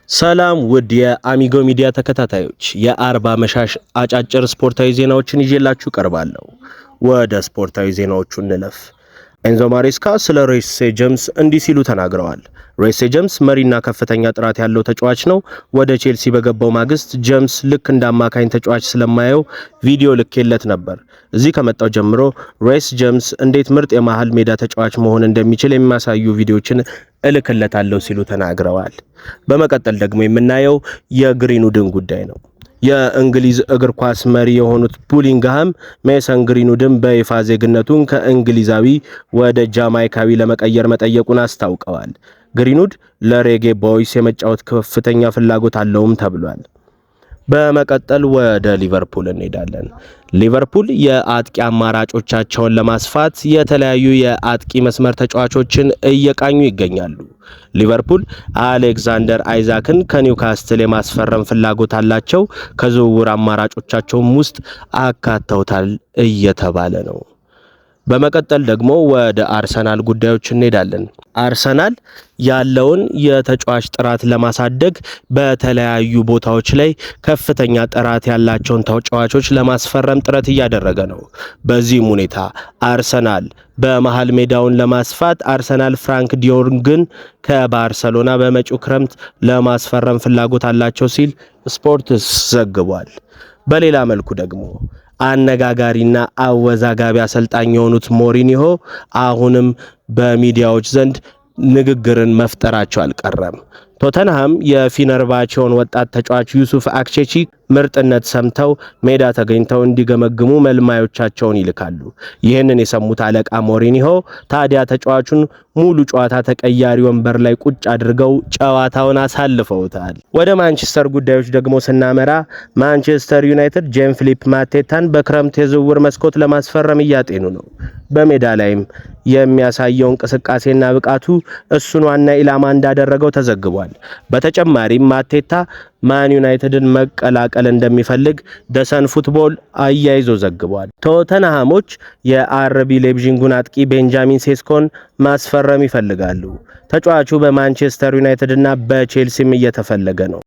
ሰላም ውድ የአሚጎ ሚዲያ ተከታታዮች የአርባ መሻሽ አጫጭር ስፖርታዊ ዜናዎችን ይዤላችሁ ቀርባለሁ። ወደ ስፖርታዊ ዜናዎቹ እንለፍ። ኤንዞ ማሬስካ ስለ ሬስ ጄምስ እንዲህ ሲሉ ተናግረዋል። ሬስ ጄምስ መሪና ከፍተኛ ጥራት ያለው ተጫዋች ነው። ወደ ቼልሲ በገባው ማግስት ጄምስ ልክ እንደ አማካኝ ተጫዋች ስለማየው ቪዲዮ ልኬለት ነበር። እዚህ ከመጣው ጀምሮ ሬስ ጄምስ እንዴት ምርጥ የመሃል ሜዳ ተጫዋች መሆን እንደሚችል የሚያሳዩ ቪዲዮችን እልክለታለሁ ሲሉ ተናግረዋል። በመቀጠል ደግሞ የምናየው የግሪንውድን ጉዳይ ነው። የእንግሊዝ እግር ኳስ መሪ የሆኑት ቡሊንግሃም ሜሰን ግሪንውድን በይፋ ዜግነቱን ከእንግሊዛዊ ወደ ጃማይካዊ ለመቀየር መጠየቁን አስታውቀዋል። ግሪንውድ ለሬጌ ቦይስ የመጫወት ከፍተኛ ፍላጎት አለውም ተብሏል። በመቀጠል ወደ ሊቨርፑል እንሄዳለን። ሊቨርፑል የአጥቂ አማራጮቻቸውን ለማስፋት የተለያዩ የአጥቂ መስመር ተጫዋቾችን እየቃኙ ይገኛሉ። ሊቨርፑል አሌክዛንደር አይዛክን ከኒውካስትል የማስፈረም ፍላጎት አላቸው። ከዝውውር አማራጮቻቸውም ውስጥ አካተውታል እየተባለ ነው። በመቀጠል ደግሞ ወደ አርሰናል ጉዳዮች እንሄዳለን። አርሰናል ያለውን የተጫዋች ጥራት ለማሳደግ በተለያዩ ቦታዎች ላይ ከፍተኛ ጥራት ያላቸውን ተጫዋቾች ለማስፈረም ጥረት እያደረገ ነው። በዚህም ሁኔታ አርሰናል በመሃል ሜዳውን ለማስፋት አርሰናል ፍራንክ ዲዮንግን ከባርሰሎና በመጪው ክረምት ለማስፈረም ፍላጎት አላቸው ሲል ስፖርትስ ዘግቧል። በሌላ መልኩ ደግሞ አነጋጋሪና አወዛጋቢ አሰልጣኝ የሆኑት ሞሪኒሆ አሁንም በሚዲያዎች ዘንድ ንግግርን መፍጠራቸው አልቀረም። ቶተንሃም የፊነርባቼውን ወጣት ተጫዋች ዩሱፍ አክቼቺ ምርጥነት ሰምተው ሜዳ ተገኝተው እንዲገመግሙ መልማዮቻቸውን ይልካሉ። ይህንን የሰሙት አለቃ ሞሪኒሆ ታዲያ ተጫዋቹን ሙሉ ጨዋታ ተቀያሪ ወንበር ላይ ቁጭ አድርገው ጨዋታውን አሳልፈውታል። ወደ ማንቸስተር ጉዳዮች ደግሞ ስናመራ ማንቸስተር ዩናይትድ ጄን ፊሊፕ ማቴታን በክረምት የዝውውር መስኮት ለማስፈረም እያጤኑ ነው። በሜዳ ላይም የሚያሳየው እንቅስቃሴና ብቃቱ እሱን ዋና ኢላማ እንዳደረገው ተዘግቧል። በተጨማሪም ማቴታ ማን ዩናይትድን መቀላቀል እንደሚፈልግ ደሰን ፉትቦል አያይዞ ዘግቧል። ቶተንሃሞች የአርቢ ሌብዥንጉን አጥቂ ቤንጃሚን ሴስኮን ማስፈረም ይፈልጋሉ። ተጫዋቹ በማንቸስተር ዩናይትድ እና በቼልሲም እየተፈለገ ነው።